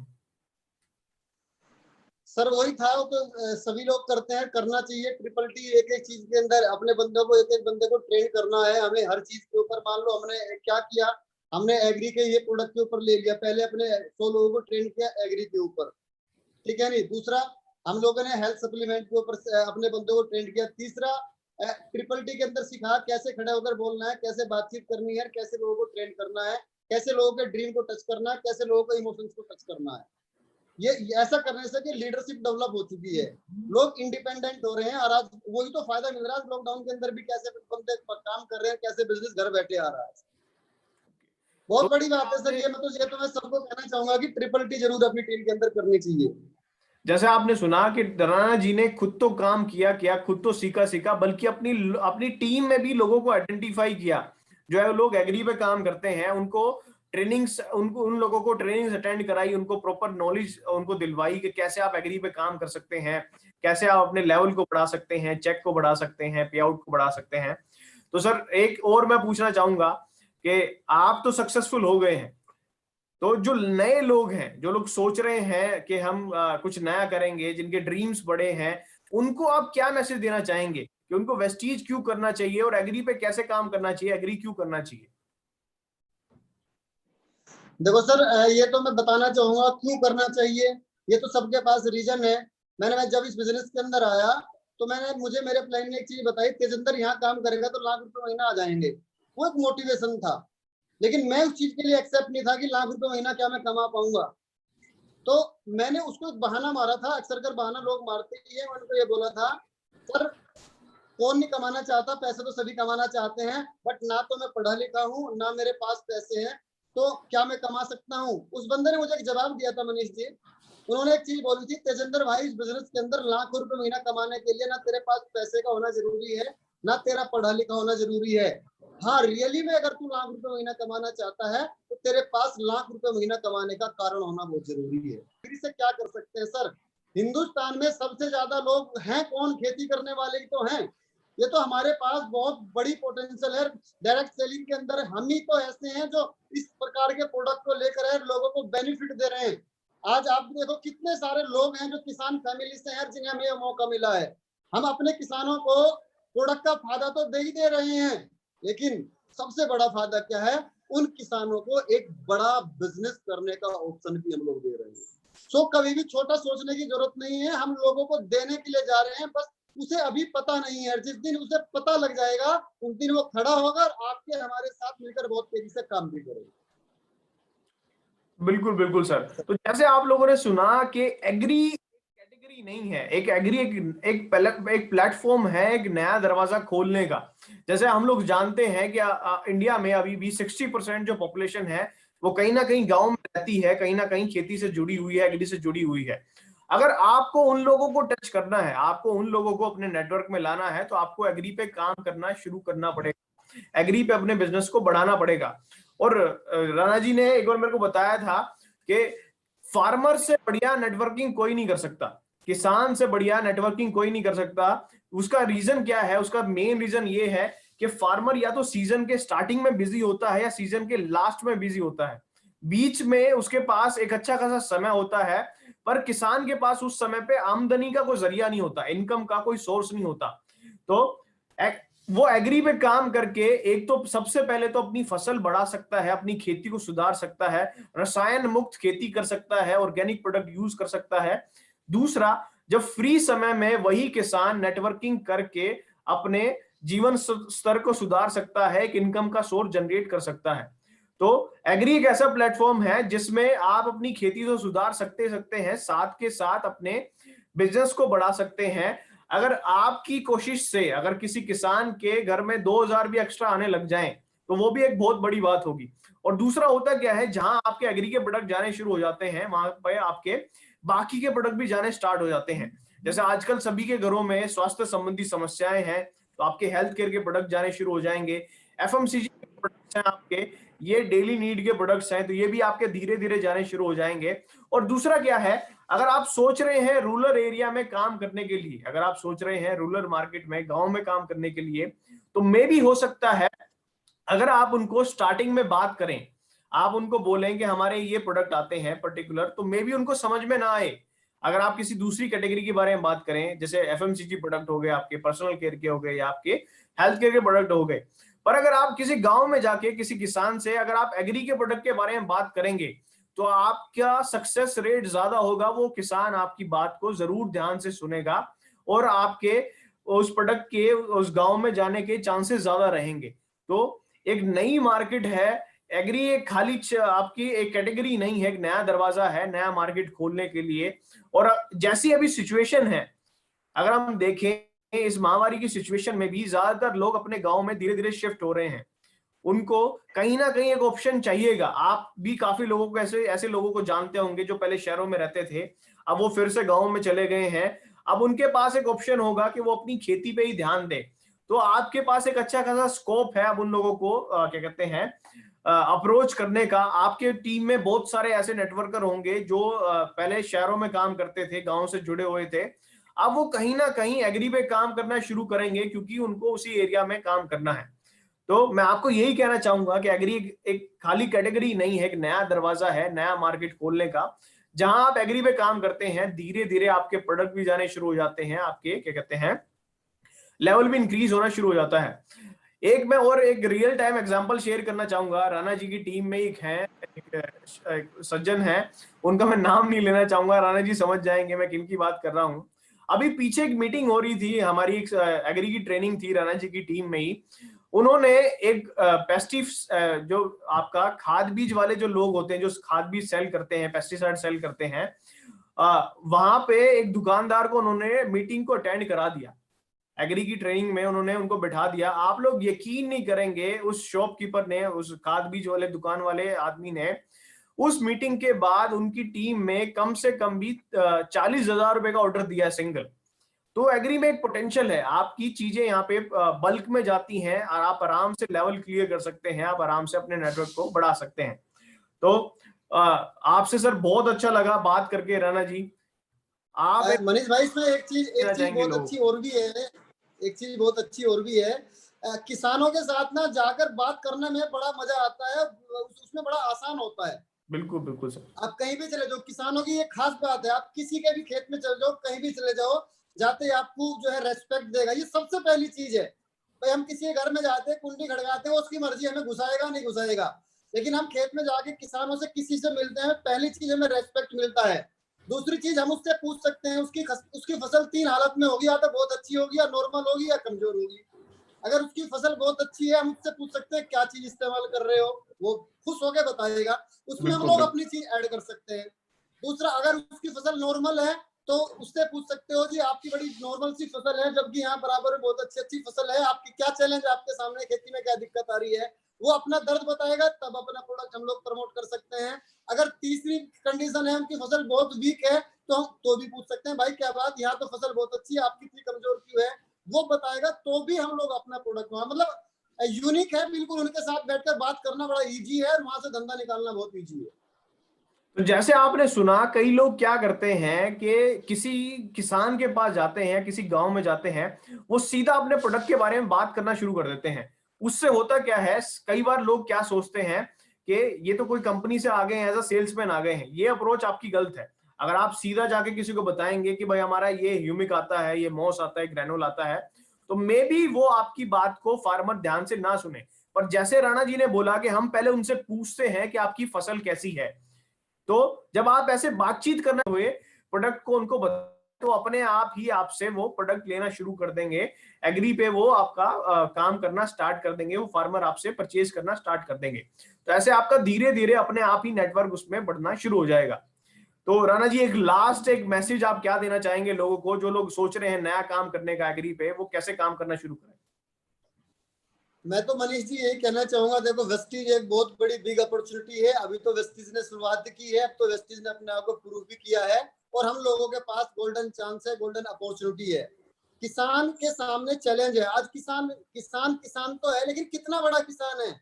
सर वही था, वो तो सभी लोग करते हैं, करना चाहिए। ट्रिपल टी एक एक चीज के अंदर अपने बंदों को, एक एक बंदे को ट्रेन करना है हमें हर चीज के ऊपर। मान लो हमने क्या किया, हमने एग्री के ये प्रोडक्ट के ऊपर ले लिया, पहले अपने 100 लोगों को ट्रेन किया एग्री के ऊपर, ठीक है नहीं। दूसरा, हम लोगों ने हेल्थ सप्लीमेंट के ऊपर अपने बंदों को ट्रेन किया। तीसरा, ट्रिपल टी के अंदर सिखा कैसे खड़े होकर बोलना है, कैसे बातचीत करनी है, कैसे लोगों को ट्रेन करना है, कैसे लोगों के ड्रीम को टच करना है, कैसे लोगों के इमोशंस को टच करना है। ये ऐसा करने से कि लीडरशिप डेवलप हो चुकी है, लोग इंडिपेंडेंट हो रहे हैं। और आज वही तो फायदा मिल रहा है लॉकडाउन के अंदर भी, कैसे बंदे काम कर रहे हैं, कैसे बिजनेस घर बैठे आ रहा है। बहुत बड़ी बात है सर ये। मैं सबको कहना चाहूंगा कि ट्रिपल टी जरूर अपनी टीम के अंदर करनी चाहिए। जैसे आपने सुना कि राणा जी ने खुद तो काम किया किया, खुद तो सीखा, बल्कि अपनी अपनी टीम में भी लोगों को आइडेंटिफाई किया। जो है लोग एग्री पे काम करते हैं, उनको ट्रेनिंग्स, उनको उन लोगों को ट्रेनिंग्स अटेंड कराई, उनको प्रॉपर नॉलेज उनको दिलवाई कि कैसे आप एग्री पे काम कर सकते हैं, कैसे आप अपने लेवल को बढ़ा सकते हैं, चेक को बढ़ा सकते हैं, पे आउट को बढ़ा सकते हैं। तो सर एक और मैं पूछना चाहूंगा कि आप तो सक्सेसफुल हो गए हैं, तो जो नए लोग हैं, जो लोग सोच रहे हैं कि हम कुछ नया करेंगे, जिनके ड्रीम्स बड़े हैं, उनको आप क्या मैसेज देना चाहेंगे कि उनको वेस्टीज क्यों करना चाहिए और एग्री पे कैसे काम करना चाहिए, एग्री क्यों करना चाहिए? देखो सर, ये तो मैं बताना चाहूंगा क्यों करना चाहिए। ये तो सबके पास रीजन है। मैं जब इस बिजनेस के अंदर आया तो मुझे मेरे प्लान ने एक चीज बताई, तेजिंदर यहाँ काम करेगा तो लाख रुपए महीना आ जाएंगे। वो एक मोटिवेशन था। लेकिन मैं उस चीज के लिए एक्सेप्ट नहीं था कि लाख रुपए महीना क्या मैं कमा पाऊंगा। तो मैंने उसको एक बहाना मारा था, अक्सर कर बहाना लोग मारते ही है। मैंने उनको ये बोला था, सर कौन नहीं कमाना चाहता, पैसे तो सभी कमाना चाहते हैं, बट ना तो मैं पढ़ा लिखा हूँ ना मेरे पास पैसे हैं, तो क्या मैं कमा सकता हूँ? उस बंदे ने मुझे एक जवाब दिया था, मनीष जी। उन्होंने एक चीज बोली थी, तेजेंद्र भाई, इस बिजनेस के अंदर लाखों रुपए महीना कमाने के लिए ना तेरे पास पैसे का होना जरूरी है, ना तेरा पढ़ा लिखा होना जरूरी है। हाँ, रियली में अगर तू लाख रुपए महीना कमाना चाहता है तो तेरे पास लाख रुपए महीना कमाने का कारण होना बहुत जरूरी है। फिर से क्या कर सकते हैं सर? हिंदुस्तान में सबसे ज्यादा लोग हैं कौन? खेती करने वाले ही तो हैं। ये तो हमारे पास बहुत बड़ी पोटेंशियल है डायरेक्ट सेलिंग के अंदर। हम ही तो ऐसे हैं जो इस प्रकार के प्रोडक्ट को लेकर है, लोगों को बेनिफिट दे रहे हैं। आज आप देखो कितने सारे लोग हैं जो किसान फैमिली से हैं, जिन्हें हमें यह मौका मिला है। हम अपने किसानों को प्रोडक्ट का फायदा तो दे ही दे रहे हैं, लेकिन सबसे बड़ा फायदा क्या है? उन किसानों को एक बड़ा बिजनेस करने का ऑप्शन भी हम लोग दे रहे हैं। सो कभी भी छोटा सोचने की जरूरत नहीं है, हम लोगों को देने के लिए जा रहे हैं, बस उसे अभी पता नहीं है। जिस दिन उसे पता लग जाएगा उस दिन वो खड़ा होगा और आपके हमारे साथ मिलकर बहुत तेजी से काम भी करेगा। बिल्कुल बिल्कुल सर। तो जैसे आप लोगों ने सुना कि एग्री कैटेगरी नहीं है, एक एग्री एक प्लेटफॉर्म है एक नया दरवाजा खोलने का। जैसे हम लोग जानते हैं कि इंडिया में अभी भी 60% जो पॉपुलेशन है वो कहीं ना कहीं गांव में रहती है, कहीं ना कहीं खेती से जुड़ी हुई है, एग्री से जुड़ी हुई है। अगर आपको उन लोगों को टच करना है, आपको उन लोगों को अपने नेटवर्क में लाना है, तो आपको एग्री पे काम करना शुरू करना पड़ेगा, एग्री पे अपने बिजनेस को बढ़ाना पड़ेगा। और राणा जी ने एक बार मेरे को बताया था कि फार्मर से बढ़िया नेटवर्किंग कोई नहीं कर सकता, किसान से बढ़िया नेटवर्किंग कोई नहीं कर सकता। उसका रीजन क्या है? उसका मेन रीजन ये है कि फार्मर या तो सीजन के स्टार्टिंग में बिजी होता है या सीजन के लास्ट में बिजी होता है। बीच में उसके पास एक अच्छा खासा समय होता है, पर किसान के पास उस समय पे आमदनी का कोई जरिया नहीं होता, इनकम का कोई सोर्स नहीं होता। तो वो एग्री पे काम करके एक तो सबसे पहले तो अपनी फसल बढ़ा सकता है, अपनी खेती को सुधार सकता है, रसायन मुक्त खेती कर सकता है, ऑर्गेनिक प्रोडक्ट यूज कर सकता है। दूसरा, जब फ्री समय में वही किसान नेटवर्किंग करके अपने जीवन स्तर को सुधार सकता है, एक इनकम का सोर्स जनरेट कर सकता है। तो एग्री एक ऐसा प्लेटफॉर्म है जिसमें आप अपनी खेती को सुधार सकते हैं, साथ के साथ अपने बिजनेस को बढ़ा सकते हैं। अगर आपकी कोशिश से अगर किसी किसान के घर में 2000 भी एक्स्ट्रा आने लग जाएं तो वो भी एक बहुत बड़ी बात होगी। और दूसरा होता क्या है, जहां आपके एग्री के प्रोडक्ट जाने शुरू हो जाते हैं वहां पे आपके बाकी के प्रोडक्ट भी जाने स्टार्ट हो जाते हैं। जैसे आजकल सभी के घरों में स्वास्थ्य संबंधी समस्याएं हैं, तो आपके हेल्थ केयर के प्रोडक्ट जाने शुरू हो जाएंगे। एफएमसीजी के प्रोडक्ट्स हैं आपके, ये डेली नीड के प्रोडक्ट्स हैं, तो ये भी आपके धीरे धीरे जाने शुरू हो जाएंगे। और दूसरा क्या है, अगर आप सोच रहे हैं रूरल एरिया में काम करने के लिए, अगर आप सोच रहे हैं रूरल मार्केट में गांव में काम करने के लिए, तो मे भी हो सकता है अगर आप उनको स्टार्टिंग में बात करें, आप उनको बोलें कि हमारे ये प्रोडक्ट आते हैं पर्टिकुलर, तो मे भी उनको समझ में ना आए। अगर आप किसी दूसरी कैटेगरी के बारे में बात करें, जैसे एफएमसीजी प्रोडक्ट हो गए, आपके पर्सनल केयर के हो गए, या आपके हेल्थ केयर के प्रोडक्ट हो गए, पर अगर आप किसी गांव में जाके किसी किसान से अगर आप एग्री के प्रोडक्ट के बारे में बात करेंगे, तो आपका सक्सेस रेट ज्यादा होगा। वो किसान आपकी बात को जरूर ध्यान से सुनेगा और आपके उस प्रोडक्ट के उस गांव में जाने के चांसेस ज्यादा रहेंगे। तो एक नई मार्केट है एग्री, एक खाली आपकी एक कैटेगरी नहीं है, एक नया दरवाजा है नया मार्केट खोलने के लिए। और जैसी अभी सिचुएशन है, अगर हम देखें इस महामारी की सिचुएशन में भी ज्यादातर लोग अपने गांव में धीरे धीरे शिफ्ट हो रहे हैं। उनको कहीं ना कहीं एक ऑप्शन चाहिएगा। आप भी काफी लोगों को ऐसे ऐसे लोगों को जानते होंगे जो पहले शहरों में रहते थे, अब वो फिर से गांव में चले गए हैं। अब उनके पास एक ऑप्शन होगा कि वो अपनी खेती पे ही ध्यान दें। तो आपके पास एक अच्छा खासा स्कोप है अब उन लोगों को क्या कहते हैं अप्रोच करने का। आपके टीम में बहुत सारे ऐसे नेटवर्कर होंगे जो पहले शहरों में काम करते थे, गांव से जुड़े हुए थे, अब वो कहीं ना कहीं एग्री पे काम करना शुरू करेंगे क्योंकि उनको उसी एरिया में काम करना है। तो मैं आपको यही कहना चाहूंगा कि एग्री एक खाली कैटेगरी नहीं है, एक नया दरवाजा है नया मार्केट खोलने का। जहां आप एग्री पे काम करते हैं, धीरे धीरे आपके प्रोडक्ट भी जाने शुरू हो जाते हैं, आपके क्या कहते हैं लेवल भी इंक्रीज होना शुरू हो जाता है। एक रियल टाइम एग्जांपल शेयर करना चाहूंगा। राणा जी की टीम में एक सज्जन है, उनका मैं नाम नहीं लेना चाहूंगा, राणा जी समझ जाएंगे मैं किन की बात कर रहा हूं। अभी पीछे एक मीटिंग हो रही थी हमारी, एक एग्री की ट्रेनिंग थी राणा जी की टीम में ही। उन्होंने एक पेस्टिव जो आपका खाद बीज वाले जो लोग होते हैं, जो खाद बीज सेल करते हैं, पेस्टिसाइड सेल करते हैं, वहां पे एक दुकानदार को उन्होंने मीटिंग को अटेंड करा दिया। एग्री की ट्रेनिंग में उन्होंने उनको बिठा दिया। आप लोग यकीन नहीं करेंगे, उस शॉपकीपर ने, उस खाद बीज वाले दुकान वाले आदमी ने उस मीटिंग के बाद उनकी टीम में कम से कम भी 40,000 रुपए का ऑर्डर दिया सिंगल। तो एग्री में एक पोटेंशियल है, आपकी चीजें यहाँ पे बल्क में जाती हैं और आप आराम से लेवल क्लियर कर सकते हैं, आप आराम से अपने नेटवर्क को बढ़ा सकते हैं। तो आपसे सर बहुत अच्छा लगा बात करके राणा जी। आप मनीष भाई, इसमें एक चीज चाहेंगे बहुत लोग? अच्छी और भी है, एक चीज बहुत अच्छी और भी है। किसानों के साथ ना जाकर बात करने में बड़ा मजा आता है, उसमें बड़ा आसान होता है। बिल्कुल बिल्कुल सर। आप कहीं भी चले जाओ, किसानों की एक खास बात है, आप किसी के भी खेत में चले जाओ, कहीं भी चले जाओ, जाते ही आपको जो है रेस्पेक्ट देगा। ये सबसे पहली चीज है। भाई हम किसी के घर में जाते हैं, कुंडी खड़काते हैं, उसकी मर्जी, हमें घुसाएगा नहीं घुसाएगा। लेकिन हम खेत में जाके किसानों से किसी से मिलते हैं, पहली चीज हमें रेस्पेक्ट मिलता है। दूसरी चीज, हम उससे पूछ सकते हैं उसकी फसल 3 हालत में होगी, या तो बहुत अच्छी होगी, या नॉर्मल होगी, या कमजोर होगी। अगर उसकी फसल बहुत अच्छी है, हम उससे पूछ सकते हैं क्या चीज इस्तेमाल कर रहे हो, वो खुश होकर बताएगा, उसमें हम लोग अपनी चीज ऐड कर सकते हैं। दूसरा, अगर उसकी फसल नॉर्मल है तो उससे पूछ सकते हो जी आपकी बड़ी नॉर्मल सी फसल है, जबकि यहाँ बराबर में बहुत अच्छी अच्छी फसल है, आपकी क्या चैलेंज है, आपके सामने खेती में क्या दिक्कत आ रही है, वो अपना दर्द बताएगा, तब अपना प्रोडक्ट हम लोग प्रमोट कर सकते हैं। अगर तीसरी कंडीशन है, उनकी फसल बहुत वीक है, तो हम तो भी पूछ सकते हैं भाई क्या बात, यहाँ तो फसल बहुत अच्छी है, आपकी इतनी कमजोर क्यों है, वो बताएगा, तो भी हम लोग अपना प्रोडक्ट, मतलब यूनिक है बिल्कुल। उनके साथ बैठकर बात करना बड़ा इजी है, और वहां से धंधा निकालना बहुत इजी है। तो जैसे आपने सुना, कई लोग क्या करते हैं कि किसी किसान के पास जाते हैं, किसी गांव में जाते हैं, वो सीधा अपने प्रोडक्ट के बारे में बात करना शुरू कर देते हैं। उससे होता क्या है, कई बार लोग क्या सोचते हैं कि ये तो कोई कंपनी से आ गए हैं, एज अ सेल्समैन आ गए हैं। ये अप्रोच आपकी गलत है। अगर आप सीधा जाके किसी को बताएंगे कि भाई हमारा ये ह्यूमिक आता है, ये मॉस आता है, ग्रेनुल आता है, तो मे बी वो आपकी बात को फार्मर ध्यान से ना सुने। पर जैसे राणा जी ने बोला कि हम पहले उनसे पूछते हैं कि आपकी फसल कैसी है, तो जब आप ऐसे बातचीत करना हुए प्रोडक्ट को उनको बता, तो अपने आप ही आपसे वो प्रोडक्ट लेना शुरू कर देंगे। एग्री पे वो आपका काम करना स्टार्ट कर देंगे, वो फार्मर आपसे परचेज करना स्टार्ट कर देंगे। तो ऐसे आपका धीरे धीरे अपने आप ही नेटवर्क उसमें बढ़ना शुरू हो जाएगा। तो राणा जी, एक लास्ट एक मैसेज आप क्या देना चाहेंगे लोगों को, जो लोग सोच रहे हैं नया काम करने का एग्री पे, वो कैसे काम करना शुरू करें? मैं तो मनीष जी यही कहना चाहूंगा, देखो वेस्टीज एक बहुत बड़ी बिग अपॉर्चुनिटी है। अभी तो वेस्टीज ने शुरुआत की है, अब तो वेस्टीज ने अपने आप को प्रूव भी किया है, और हम लोगों के पास गोल्डन चांस है, गोल्डन अपॉर्चुनिटी है। किसान के सामने चैलेंज है। आज किसान किसान किसान तो है, लेकिन कितना बड़ा किसान है।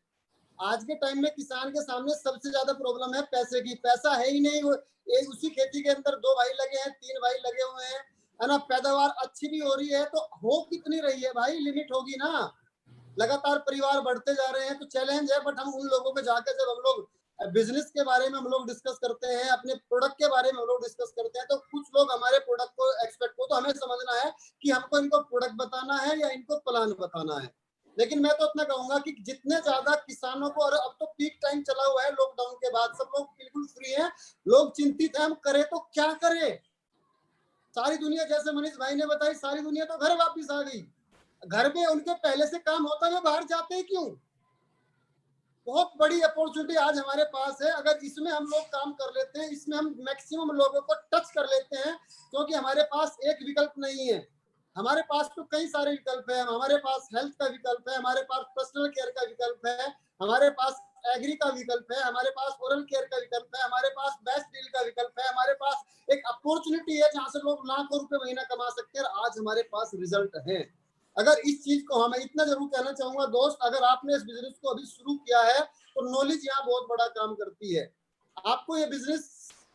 आज के टाइम में किसान के सामने सबसे ज्यादा प्रॉब्लम है पैसे की। पैसा है ही नहीं। वो उसी खेती के अंदर 2 भाई लगे हैं, 3 भाई लगे हुए हैं, है ना। पैदावार अच्छी भी हो रही है, तो हो कितनी रही है भाई, लिमिट होगी ना। लगातार परिवार बढ़ते जा रहे हैं, तो चैलेंज है। बट हम उन लोगों पे जाकर, जब हम लोग बिजनेस के बारे में हम लोग डिस्कस करते हैं, अपने प्रोडक्ट के बारे में हम लोग डिस्कस करते हैं, तो कुछ लोग हमारे प्रोडक्ट को एक्सपेक्ट को, तो हमें समझना है कि हमको इनको प्रोडक्ट बताना है या इनको प्लान बताना है। लेकिन मैं तो इतना कहूंगा कि जितने ज्यादा किसानों को, और अब तो पीक टाइम चला हुआ है लॉकडाउन के बाद, सब लोग बिल्कुल फ्री हैं, लोग चिंतित हैं, हम करें तो क्या करें। सारी दुनिया, जैसे मनीष भाई ने बताई, सारी दुनिया तो घर वापिस आ गई। घर में उनके पहले से काम होता है, बाहर जाते हैं क्यों। बहुत बड़ी अपॉर्चुनिटी आज हमारे पास है। अगर इसमें हम लोग काम कर लेते हैं, इसमें हम मैक्सिमम लोगों को टच कर लेते हैं, क्योंकि हमारे पास एक विकल्प नहीं है, हमारे पास तो कई सारे विकल्प है। हमारे पास हेल्थ का विकल्प है, हमारे पास पर्सनल केयर का विकल्प है, हमारे पास एग्री का विकल्प है, हमारे पास ओरल केयर का विकल्प है, हमारे पास बेस्ट डील का विकल्प है, हमारे पास एक अपॉर्चुनिटी है जहां से लोग लाखों रुपए महीना कमा सकते हैं, और आज हमारे पास रिजल्ट है। अगर इस चीज को, हमें इतना जरूर कहना चाहूंगा दोस्त, अगर आपने इस बिजनेस को अभी शुरू किया है, तो नॉलेज यहाँ बहुत बड़ा काम करती है। आपको ये बिजनेस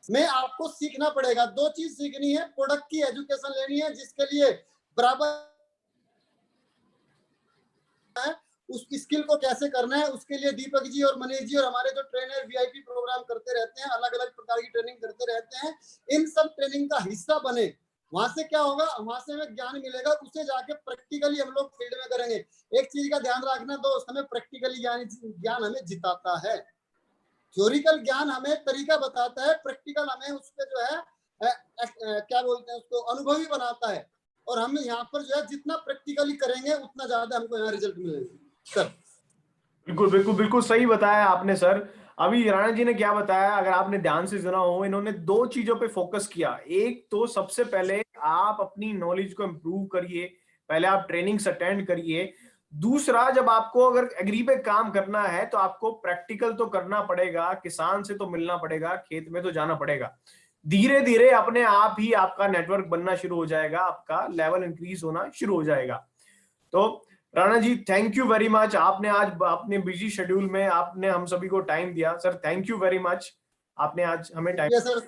में आपको सीखना पड़ेगा। 2 चीज सीखनी है, प्रोडक्ट की एजुकेशन लेनी है, जिसके लिए बराबर है, उस स्किल को कैसे करना है, उसके लिए दीपक जी और मनीष जी और हमारे जो ट्रेनर वीआईपी प्रोग्राम करते रहते हैं, अलग अलग प्रकार की ट्रेनिंग करते रहते हैं, इन सब ट्रेनिंग का हिस्सा बने। वहां से क्या होगा, वहां से हमें ज्ञान मिलेगा, उसे जाके प्रैक्टिकली हम लोग फील्ड में करेंगे। एक चीज का ध्यान रखना दोस्त, हमें प्रैक्टिकली ज्ञान हमें जिताता है। थ्योरिकल ज्ञान हमें तरीका बताता है, प्रैक्टिकल हमें उसके जो है क्या बोलते हैं उसको, अनुभवी बनाता है। और हम यहाँ पर जो है जितना प्रैक्टिकली करेंगे, उतना ज्यादा हमको यहाँ रिजल्ट मिलेगा। सर। बिल्कुल बिल्कुल बिल्कुल सही बताया आपने सर। अभी राणा जी ने क्या बताया, अगर आपने ध्यान से सुना हो, इन्होंने दो चीजों पे फोकस किया। एक तो सबसे पहले आप अपनी नॉलेज को इम्प्रूव करिए, पहले आप ट्रेनिंग्स अटेंड करिए। दूसरा, जब आपको अगर एग्री पे काम करना है तो आपको प्रैक्टिकल तो करना पड़ेगा, किसान से तो मिलना पड़ेगा, खेत में तो जाना पड़ेगा। धीरे धीरे अपने आप ही आपका नेटवर्क बनना शुरू हो जाएगा, आपका लेवल इंक्रीज होना शुरू हो जाएगा। तो Rana ji, thank you very much. आपने आज अपने बिजी शेड्यूल में आपने हम सभी को टाइम दिया sir, thank you very much. आपने आज हमें टाइम शुक्रिया सर।